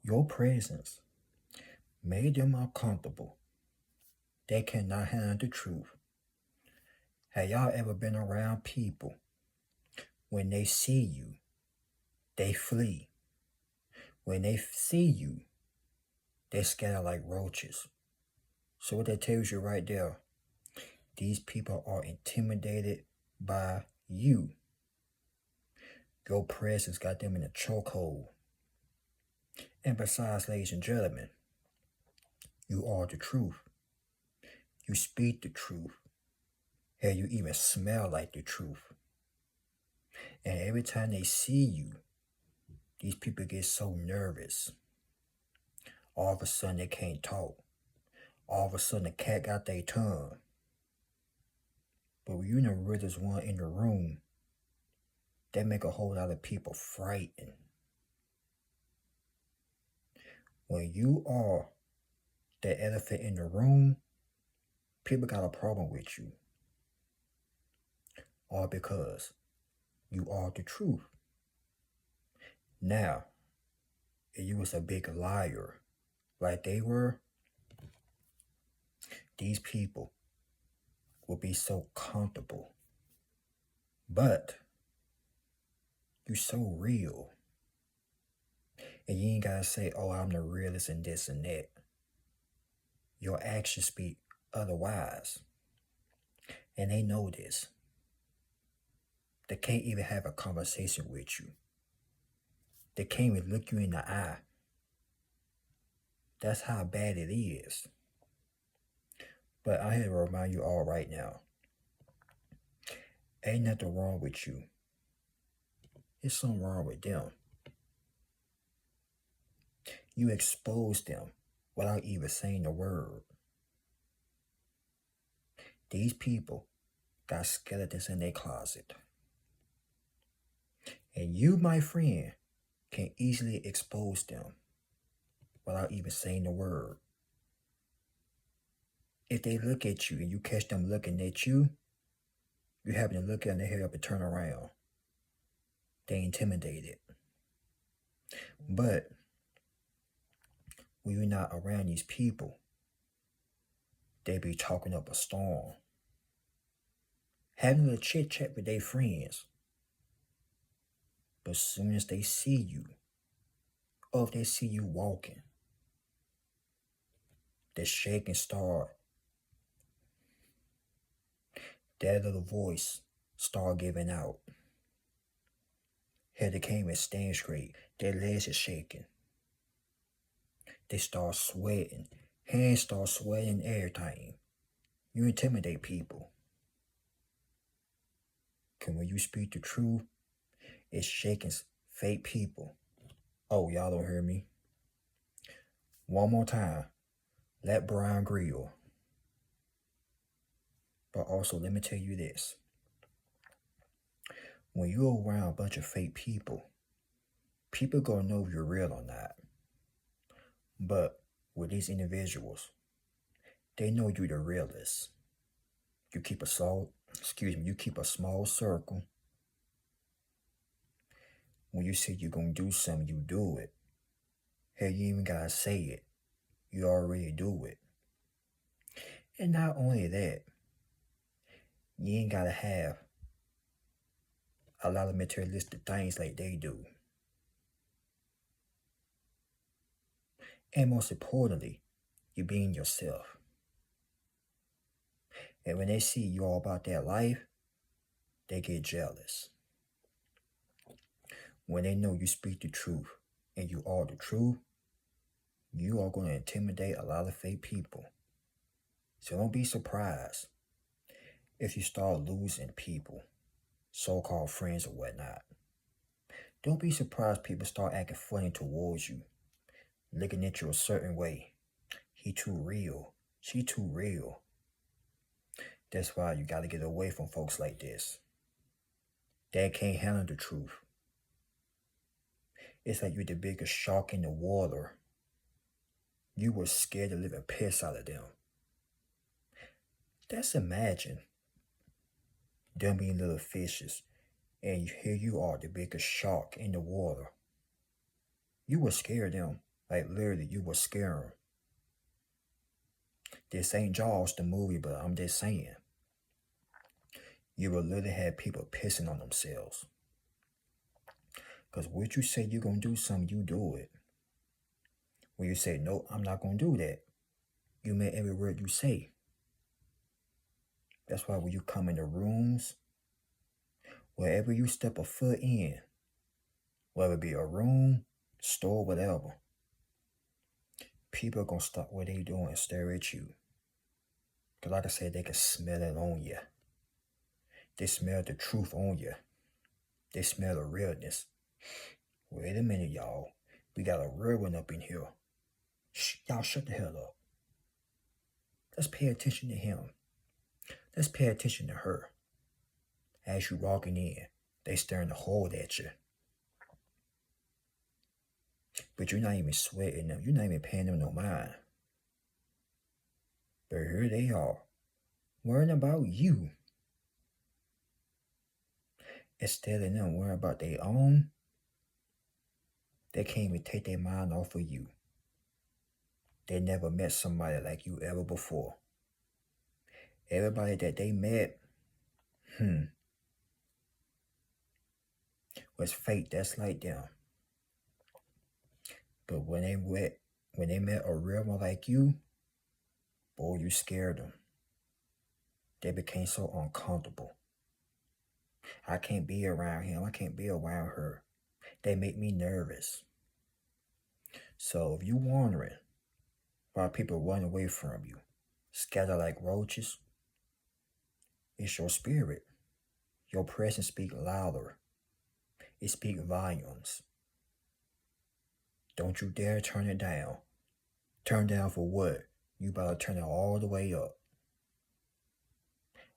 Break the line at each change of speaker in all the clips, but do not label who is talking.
Your presence made them uncomfortable. They cannot handle the truth. Have y'all ever been around people? When they see you, they flee. When they see you, they scatter like roaches. So what that tells you right there, these people are intimidated by you. Your presence got them in a chokehold. And besides, ladies and gentlemen, you are the truth. You speak the truth. Hell, you even smell like the truth. And every time they see you, these people get so nervous. All of a sudden they can't talk. All of a sudden the cat got their tongue. But when you're the realest one in the room, that make a whole lot of people frightened. When you are the elephant in the room, people got a problem with you. All because you are the truth. Now, if you was a big liar like they were, these people will be so comfortable. But you so real. And you ain't gotta say, oh, I'm the realest and this and that. Your actions speak otherwise. And they know this. They can't even have a conversation with you. They can't even look you in the eye. That's how bad it is. But I have to remind you all right now, ain't nothing wrong with you. There's something wrong with them. You expose them without even saying a word. These people got skeletons in their closet. And you, my friend, can easily expose them without even saying a word. If they look at you and you catch them looking at you, you happen to look at their head up and turn around. They intimidated. But when you're not around these people, they be talking up a storm. Having a chit chat with their friends. But as soon as they see you, or if they see you walking, the shaking start. That little voice start giving out. Head can't even stand straight. Their legs are shaking. They start sweating. Hands start sweating, everything. You intimidate people. Cause when you speak the truth, it's shaking fake people. Oh, y'all don't hear me? One more time. Let Brian grill. But also, let me tell you this. When you're around a bunch of fake people, people gonna know if you're real or not. But with these individuals, they know you're the realest. You keep a small circle. When you say you're gonna do something, you do it. Hell, you even gotta say it. You already do it. And not only that, you ain't gotta have a lot of materialistic things like they do. And most importantly, you being yourself. And when they see you all about that life, they get jealous. When they know you speak the truth and you are the truth, you are going to intimidate a lot of fake people. So don't be surprised if you start losing people, so-called friends or whatnot. Don't be surprised people start acting funny towards you, looking at you a certain way. He too real. She too real. That's why you got to get away from folks like this. They can't handle the truth. It's like you're the biggest shark in the water. You were scared to live a piss out of them. Just imagine them being little fishes, and here you are, the biggest shark in the water. You were scared of them. Like literally, you will scare them. This ain't Jaws the movie, but I'm just saying. You will literally have people pissing on themselves. Because what you say you're going to do something, you do it. When you say, no, I'm not going to do that, you mean every word you say. That's why when you come into rooms, wherever you step a foot in, whether it be a room, store, whatever, people are going to stop what they doing and stare at you. Because like I said, they can smell it on you. They smell the truth on you. They smell the realness. Wait a minute, y'all. We got a real one up in here. Shh, y'all shut the hell up. Let's pay attention to him. Let's pay attention to her. As you walking in, they staring the hole at you. But you're not even sweating them. You're not even paying them no mind. But here they are, worrying about you. Instead of them worrying about their own, they can't even take their mind off of you. They never met somebody like you ever before. Everybody that they met, was fake that's like them. But when they met a real one like you, boy, you scared them. They became so uncomfortable. I can't be around him. I can't be around her. They make me nervous. So if you're wondering why people run away from you, scatter like roaches, it's your spirit. Your presence speaks louder. It speaks volumes. Don't you dare turn it down. Turn down for what? You better turn it all the way up.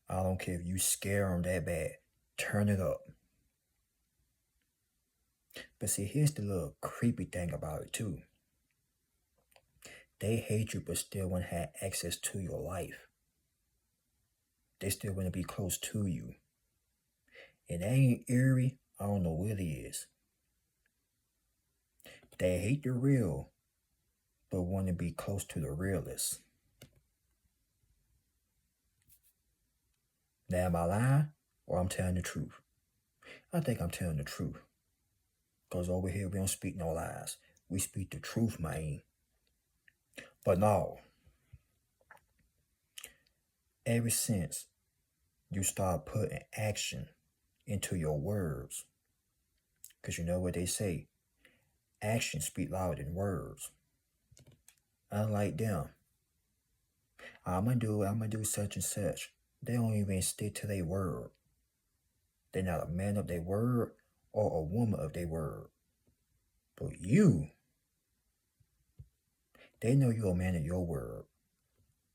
I don't care if you scare them that bad. Turn it up. But see, here's the little creepy thing about it too. They hate you but still want to have access to your life. They still want to be close to you. And that ain't eerie. I don't know what it is. They hate the real, but want to be close to the realist. Now, am I lying or I'm telling the truth? I think I'm telling the truth. Because over here, we don't speak no lies. We speak the truth, man. But no. Ever since you start putting action into your words, because you know what they say, actions speak louder than words. Unlike them, I'm gonna do such and such. They don't even stick to their word. They're not a man of their word or a woman of their word. But you, they know you're a man of your word,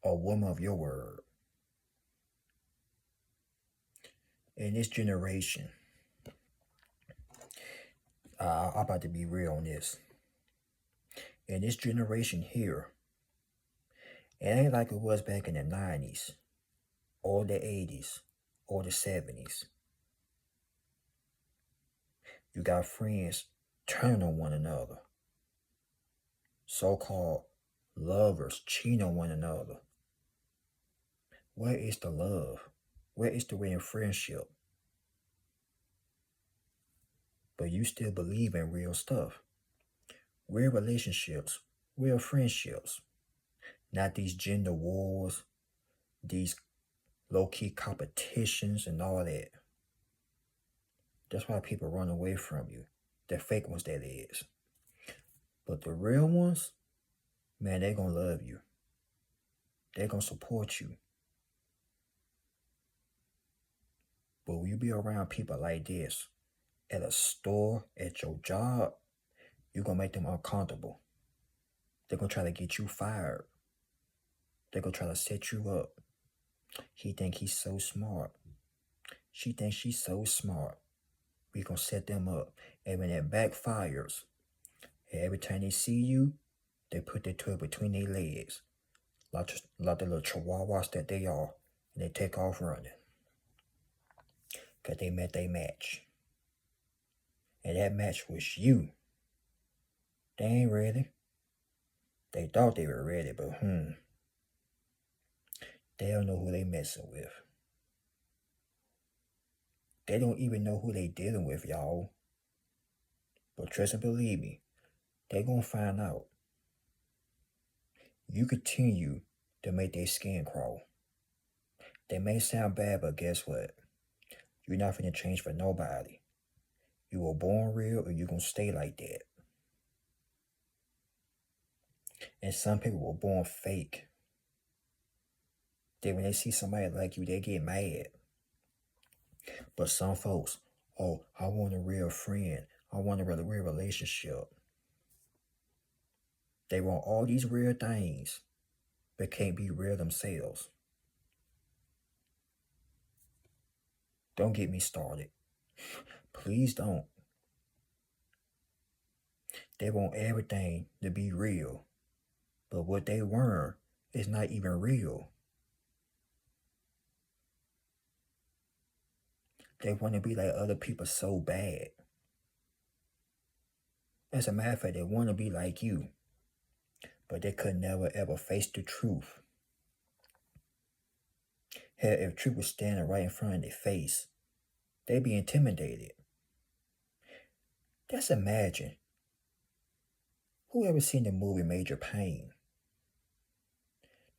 a woman of your word. In this generation, I'm about to be real on this. In this generation here, it ain't like it was back in the 90s, or the 80s, or the 70s. You got friends turning on one another. So-called lovers cheating on one another. Where is the love? Where is the real friendship? But you still believe in real stuff. Real relationships, real friendships. Not these gender wars, these low-key competitions and all that. That's why people run away from you. The fake ones, that is. But the real ones, man, they're going to love you. They're going to support you. But when you be around people like this, at a store, at your job, you're going to make them uncomfortable. They're going to try to get you fired. They're going to try to set you up. He think he's so smart. She thinks she's so smart. We going to set them up. And when it backfires, every time they see you, they put their tail between their legs. Like the little chihuahuas that they are. And they take off running. Because they met their match. And that match was you. They ain't ready. They thought they were ready, but they don't know who they messing with. They don't even know who they dealing with, y'all. But trust and believe me, they gonna find out. You continue to make their skin crawl. They may sound bad, but guess what? You're not finna change for nobody. You were born real or you gonna stay like that. And some people were born fake. Then when they see somebody like you, they get mad. But some folks, oh, I want a real friend. I want a real relationship. They want all these real things, but can't be real themselves. Don't get me started. Please don't. They want everything to be real, but what they learn is not even real. They want to be like other people so bad. As a matter of fact, they want to be like you, but they could never ever face the truth. Hell, if truth was standing right in front of their face, they'd be intimidated. Just imagine. Who ever seen the movie Major Pain?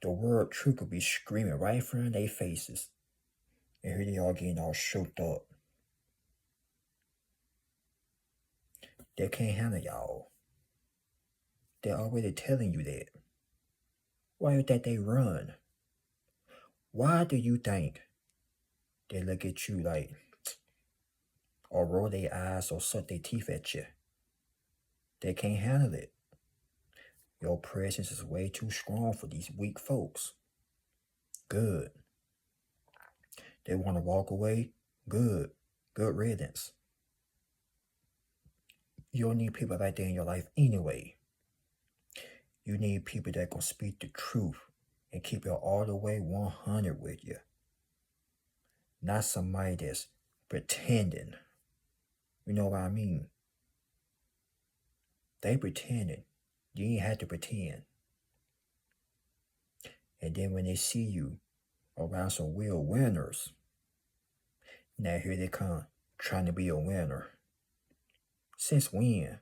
The word truth could be screaming right in front of their faces, and here they are getting all shook up. They can't handle y'all. They're already telling you that. Why do you think they run? Why do you think they look at you like, or roll their eyes or suck their teeth at you? They can't handle it. Your presence is way too strong for these weak folks. Good. They want to walk away? Good. Good riddance. You don't need people like that in your life anyway. You need people that can speak the truth and keep it all the way 100 with you. Not somebody that's pretending. You know what I mean? They pretending. You ain't have to pretend. And then when they see you around some real winners, now here they come trying to be a winner. Since when?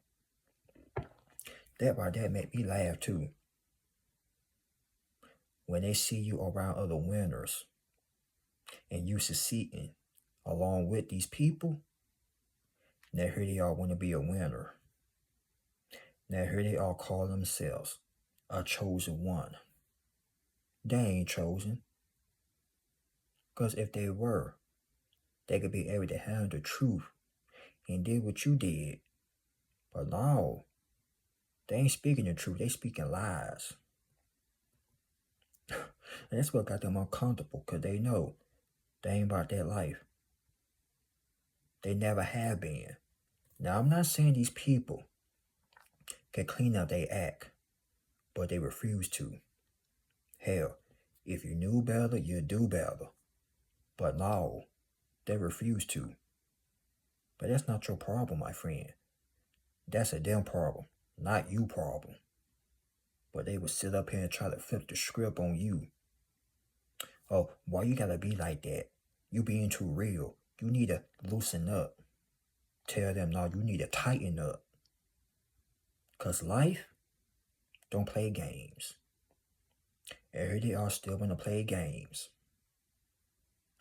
That right there made me laugh too. When they see you around other winners and you succeeding along with these people, now here they all want to be a winner. Now here they all call themselves a chosen one. They ain't chosen. Because if they were, they could be able to handle the truth and did what you did. But no, they ain't speaking the truth. They speaking lies. And that's what got them uncomfortable, because they know they ain't about that life. They never have been. Now, I'm not saying these people can clean up their act, but they refuse to. Hell, if you knew better, you'd do better. But no, they refuse to. But that's not your problem, my friend. That's a them problem, not you problem. But they would sit up here and try to flip the script on you. Oh, why you gotta be like that? You being too real. You need to loosen up. Tell them, no, you need to tighten up. Because life don't play games. And here they are still want to play games.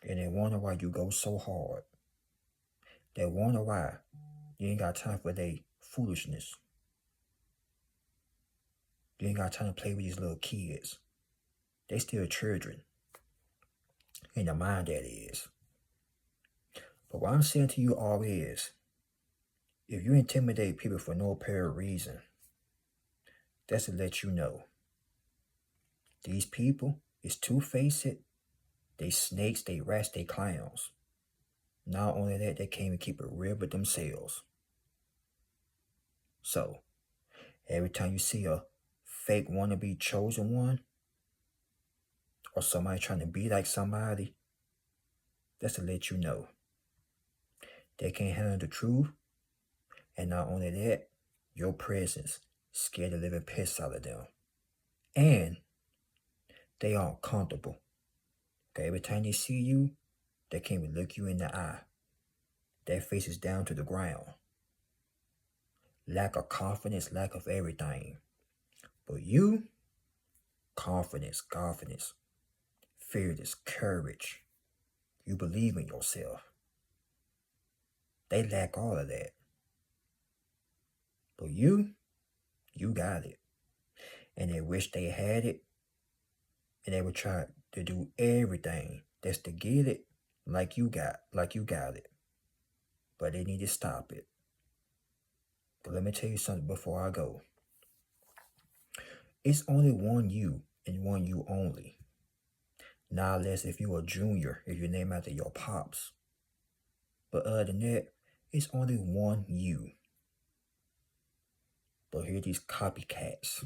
And they wonder why you go so hard. They wonder why you ain't got time for their foolishness. You ain't got time to play with these little kids. They still children. In the mind, that is. But what I'm saying to you all is, if you intimidate people for no apparent reason, that's to let you know. These people is two-faced, they snakes, they rats, they clowns. Not only that, they can't even keep it real with themselves. So, every time you see a fake wannabe chosen one, or somebody trying to be like somebody, that's to let you know. They can't handle the truth, and not only that, your presence scared the living piss out of them. And they are uncomfortable. Okay, every time they see you, they can't even look you in the eye. Their face is down to the ground. Lack of confidence, lack of everything. But you, confidence, fearless, courage. You believe in yourself. They lack all of that. But you got it. And they wish they had it. And they would try to do everything just to get it like you got it. But they need to stop it. But let me tell you something before I go. It's only one you and one you only. Not unless if you're a junior, if you're named after your pops. But other than that, it's only one you. But here these copycats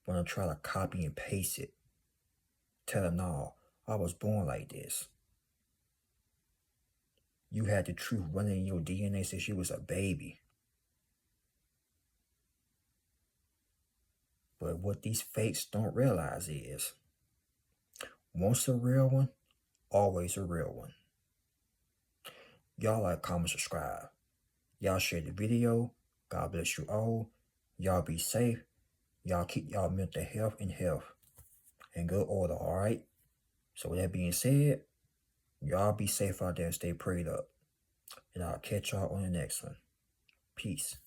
want to try to copy and paste it. Telling all, I was born like this. You had the truth running in your DNA since you was a baby. But what these fakes don't realize is, once a real one, always a real one. Y'all like, comment, subscribe. Y'all share the video. God bless you all. Y'all be safe. Y'all keep y'all mental health in good order, alright? So with that being said, y'all be safe out there and stay prayed up. And I'll catch y'all on the next one. Peace.